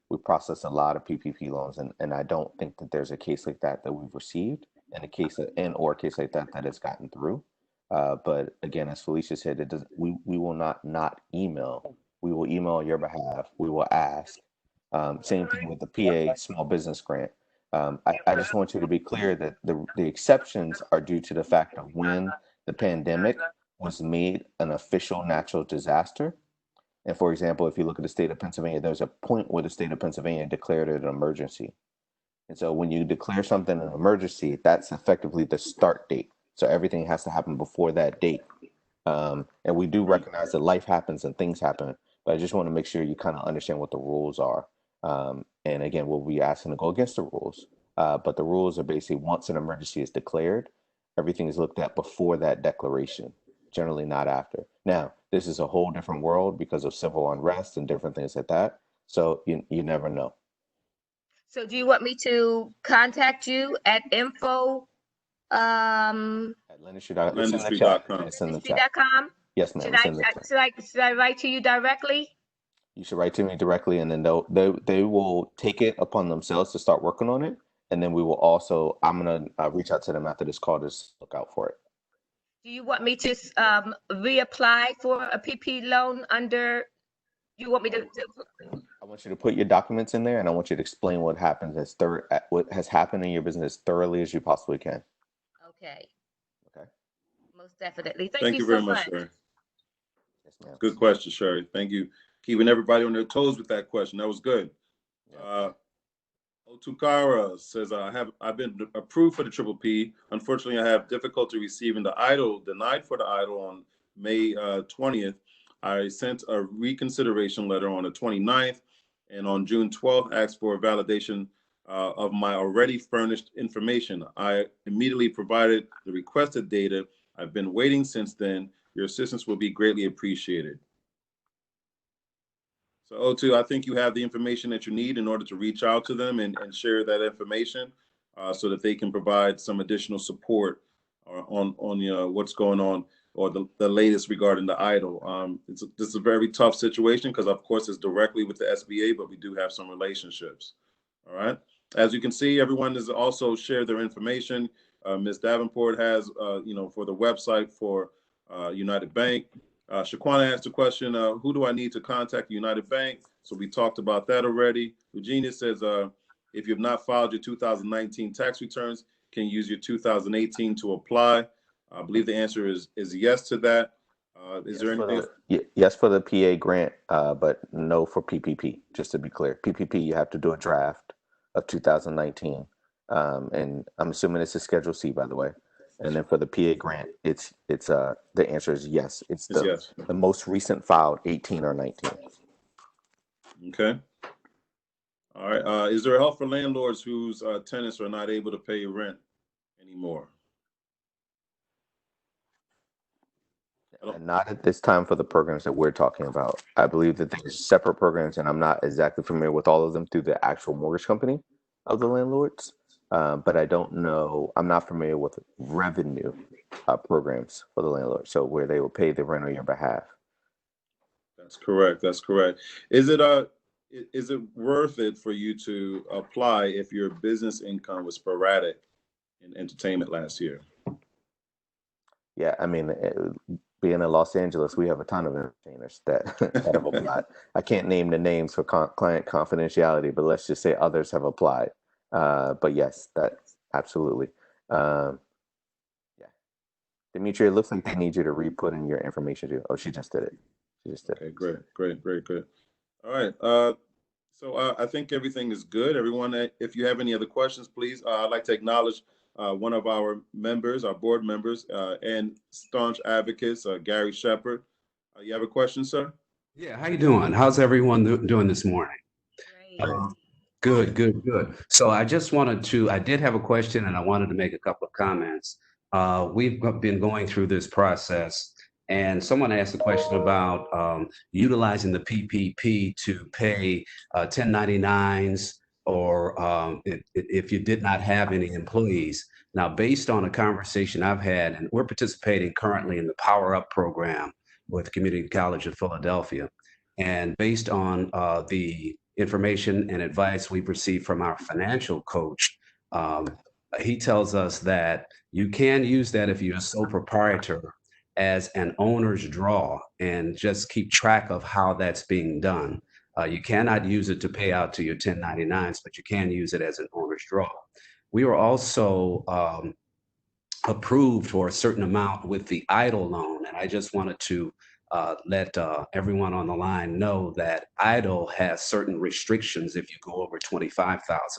we process a lot of PPP loans, and I don't think that there's a case like that we've received, and a case like that has gotten through. But again, as Felicia said, we will not email. We will email on your behalf. We will ask. Same thing with the PA small business grant. I just want you to be clear that the exceptions are due to the fact of when the pandemic was made an official natural disaster. And for example, if you look at the state of Pennsylvania, there's a point where the state of Pennsylvania declared it an emergency. And so when you declare something an emergency, that's effectively the start date. So everything has to happen before that date. And we do recognize that life happens and things happen, but I just want to make sure you kind of understand what the rules are. And again, we'll be asking to go against the rules. But the rules are basically once an emergency is declared, everything is looked at before that declaration, generally not after. Now, this is a whole different world because of civil unrest and different things like that. So you never know. So do you want me to contact you at info? At lendistry.com. Lendistry.com? Yes, ma'am. Should I write to you directly? You should write to me directly, and then they will take it upon themselves to start working on it. And then we will also, I'm going to reach out to them after this call to look out for it. Do you want me to reapply for a PP loan under, you want me to? I want you to put your documents in there, and I want you to explain what happens what has happened in your business as thoroughly as you possibly can. Okay. Okay. Most definitely. Thank you very much, Sherry. Yes, ma'am. Good question, Sherry. Thank you. Keeping everybody on their toes with that question. That was good. Otukara says, I've been approved for the PPP. Unfortunately, I have difficulty receiving the EIDL, denied for the EIDL on May 20th. I sent a reconsideration letter on the 29th, and on June 12th, asked for a validation of my already furnished information. I immediately provided the requested data. I've been waiting since then. Your assistance will be greatly appreciated. So O2, I think you have the information that you need in order to reach out to them and share that information so that they can provide some additional support on what's going on or the latest regarding the EIDL. This is a very tough situation because of course it's directly with the SBA, but we do have some relationships. All right. As you can see, everyone has also shared their information. Ms. Davenport has, for the website for United Bank. Shaquana asked a question, who do I need to contact United Bank? So we talked about that already. Eugenia says, if you have not filed your 2019 tax returns, can you use your 2018 to apply? I believe the answer is yes to that. Is there anything? Yes for the PA grant, but no for PPP, just to be clear. PPP, you have to do a draft. of 2019. And I'm assuming it's a Schedule C, by the way. And then for the PA grant, it's the answer is yes. It's It's the yes. the most recent filed 18 or 19. Okay. All right. Is there help for landlords whose tenants are not able to pay rent anymore? Not at this time for the programs that we're talking about. I believe that there's separate programs, and I'm not exactly familiar with all of them through the actual mortgage company of the landlords. But I don't know. I'm not familiar with revenue programs for the landlord, so where they will pay the rent on your behalf. That's correct. That's correct. Is it worth it for you to apply if your business income was sporadic in entertainment last year? Yeah, I mean, being in Los Angeles, we have a ton of entertainers that that have applied. I can't name the names for client confidentiality, but let's just say others have applied. But yes, that absolutely. Yeah, Demetria, it looks like they need you to re-put in your information too. Oh, she just did it. She just did it. Okay, great. All right. So I think everything is good. Everyone, if you have any other questions, please. I'd like to acknowledge one of our members, our board members, and staunch advocates, Gary Shepard. You have a question, sir? Yeah, how you doing? How's everyone doing this morning? Great. Good. So I did have a question and I wanted to make a couple of comments. We've been going through this process and someone asked a question about utilizing the PPP to pay 1099s or if you did not have any employees. Now, based on a conversation I've had, and we're participating currently in the Power Up program with Community College of Philadelphia. And based on the information and advice we've received from our financial coach, he tells us that you can use that if you're a sole proprietor as an owner's draw and just keep track of how that's being done. You cannot use it to pay out to your 1099s, but you can use it as an owner's draw. We were also approved for a certain amount with the EIDL loan, and I just wanted to let everyone on the line know that EIDL has certain restrictions if you go over $25,000,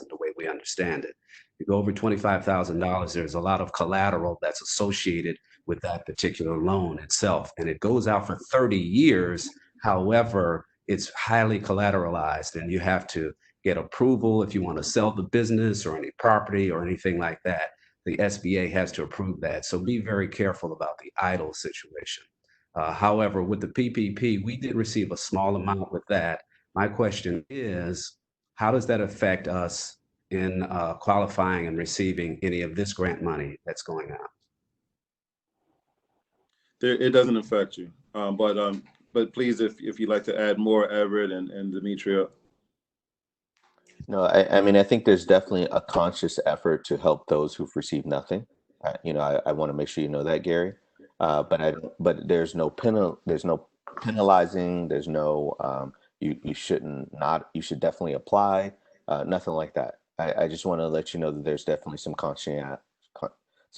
the way we understand it. If you go over $25,000, there's a lot of collateral that's associated with that particular loan itself, and it goes out for 30 years. However, it's highly collateralized, and you have to get approval if you want to sell the business or any property or anything like that. The SBA has to approve that. So be very careful about the EIDL situation. However, with the PPP, we did receive a small amount with that. My question is, how does that affect us in qualifying and receiving any of this grant money that's going out? It doesn't affect you, but please, if you'd like to add more, Everett and Demetria. No, I mean, I think there's definitely a conscious effort to help those who've received nothing. I want to make sure you know that, Gary. But there's no penalizing. There's no you should definitely apply. Nothing like that. I just want to let you know that there's definitely some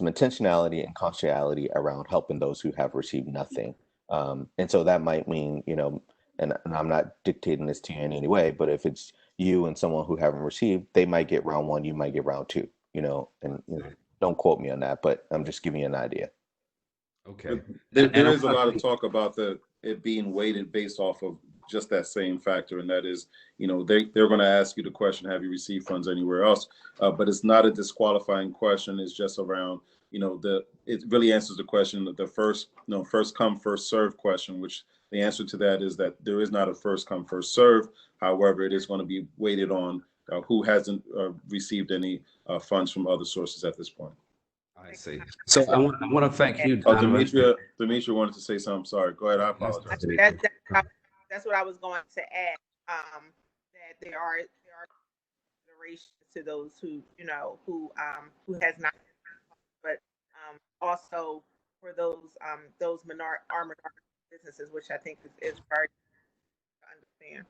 intentionality and conscientiously around helping those who have received nothing. And so that might mean, and I'm not dictating this to you in any way, but if it's you and someone who haven't received, they might get round one, you might get round two, and don't quote me on that, but I'm just giving you an idea. Okay. There is a lot of talk about it being weighted based off of just that same factor, and that is, they're going to ask you the question, have you received funds anywhere else? But it's not a disqualifying question. It's just around, it really answers the question that the first come, first serve question, which the answer to that is that there is not a first come, first serve. However, it is going to be weighted on who hasn't received any funds from other sources at this point. I see. So I want to thank you. Demetria wanted to say something. Sorry. Go ahead. I apologize. That's what I was going to add. That there are considerations to those who has not, but also for those minority businesses, which I think is hard to understand.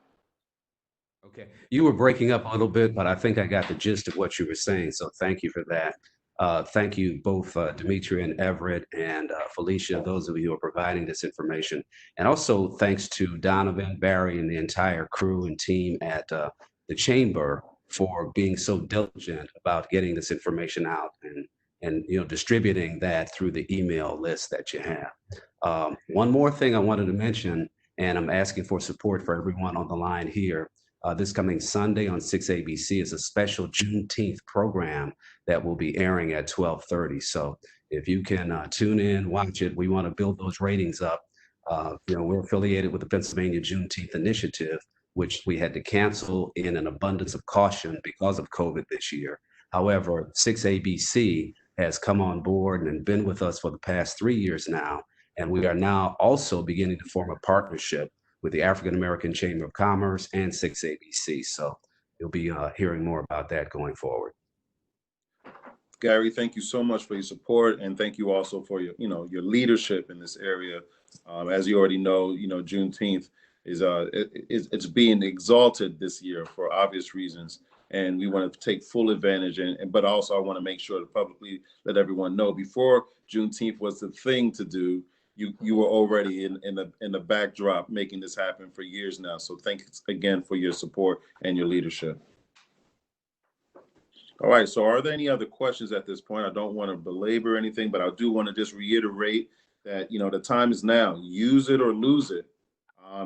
Okay, you were breaking up a little bit, but I think I got the gist of what you were saying. So thank you for that. Thank you both, Demetria and Everett and Felicia, those of you who are providing this information. And also thanks to Donovan, Barry, and the entire crew and team at the Chamber for being so diligent about getting this information out and distributing that through the email list that you have. One more thing I wanted to mention, and I'm asking for support for everyone on the line here. This coming Sunday on 6ABC is a special Juneteenth program that will be airing at 12:30. So if you can tune in, watch it, we want to build those ratings up. We're affiliated with the Pennsylvania Juneteenth Initiative, which we had to cancel in an abundance of caution because of COVID this year. However, 6ABC has come on board and been with us for the past 3 years now. And we are now also beginning to form a partnership with the African American Chamber of Commerce and 6ABC. So you'll be hearing more about that going forward. Gary, thank you so much for your support, and thank you also for your leadership in this area. As you already know, Juneteenth is it's being exalted this year for obvious reasons, and we want to take full advantage. But also, I want to make sure to publicly let everyone know, before Juneteenth was the thing to do, you were already in the backdrop making this happen for years now. So thanks again for your support and your leadership. All right, so are there any other questions at this point? I don't want to belabor anything, but I do want to just reiterate that, the time is now. Use it or lose it.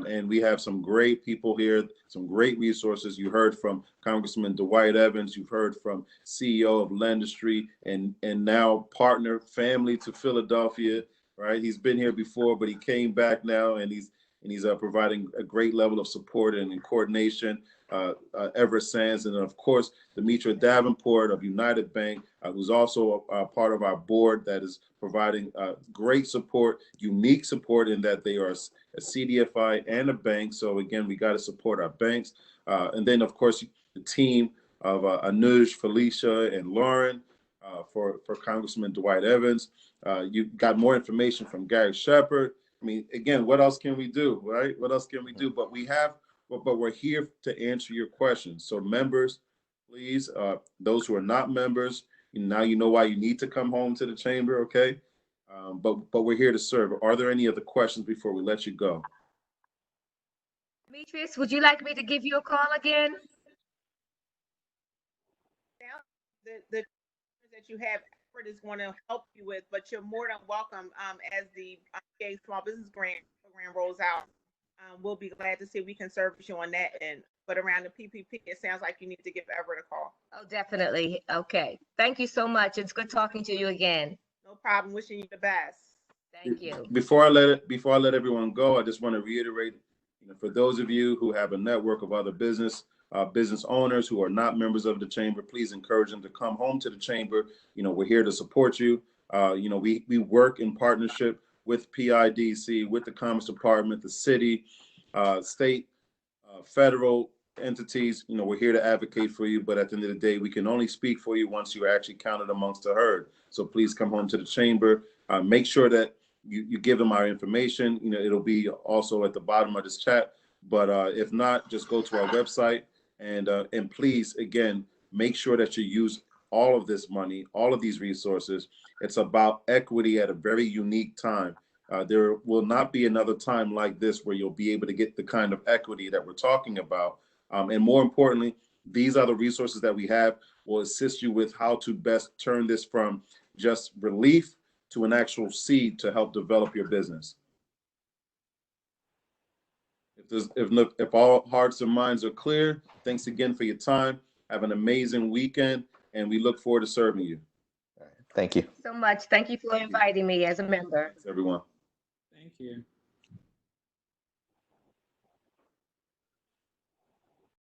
And we have some great people here, some great resources. You heard from Congressman Dwight Evans. You've heard from CEO of Lendistry and now partner family to Philadelphia, right? He's been here before, but he came back now, and he's providing a great level of support and coordination ever since. And then, of course, Demetra Davenport of United Bank, who's also a part of our board, that is providing great support, unique support, in that they are a CDFI and a bank. So again, we got to support our banks. And then, of course, the team of Anuj, Felicia, and Lauren for Congressman Dwight Evans. You got more information from Gary Shepard. I mean, again, what else can we do, right? What else can we do? But we're here to answer your questions. So members, please, those who are not members, now you know why you need to come home to the chamber, okay? But we're here to serve. Are there any other questions before we let you go? Demetrius, would you like me to give you a call again? The that you have is going to help you with, but you're more than welcome as the PA Small Business Grant program rolls out. We'll be glad to see if we can service you on that end. But around the PPP, it sounds like you need to give Everett a call. Oh, definitely. Okay. Thank you so much. It's good talking to you again. No problem. Wishing you the best. Thank you. Before I let everyone go, I just want to reiterate, for those of you who have a network of other business owners who are not members of the chamber, please encourage them to come home to the chamber. We're here to support you. We work in partnership with PIDC, with the Commerce Department, the city, state, federal entities. We're here to advocate for you, but at the end of the day, we can only speak for you once you are actually counted amongst the herd. So please come home to the chamber. Make sure that you give them our information. It'll be also at the bottom of this chat. But if not, just go to our website and please, again, make sure that you use all of this money, all of these resources. It's about equity at a very unique time. There will not be another time like this where you'll be able to get the kind of equity that we're talking about. And more importantly, these are the resources that we have will assist you with how to best turn this from just relief to an actual seed to help develop your business. If all hearts and minds are clear, thanks again for your time. Have an amazing weekend, and we look forward to serving you. Thank you So much. Thank you for inviting me as a member. Thanks, everyone. Thank you.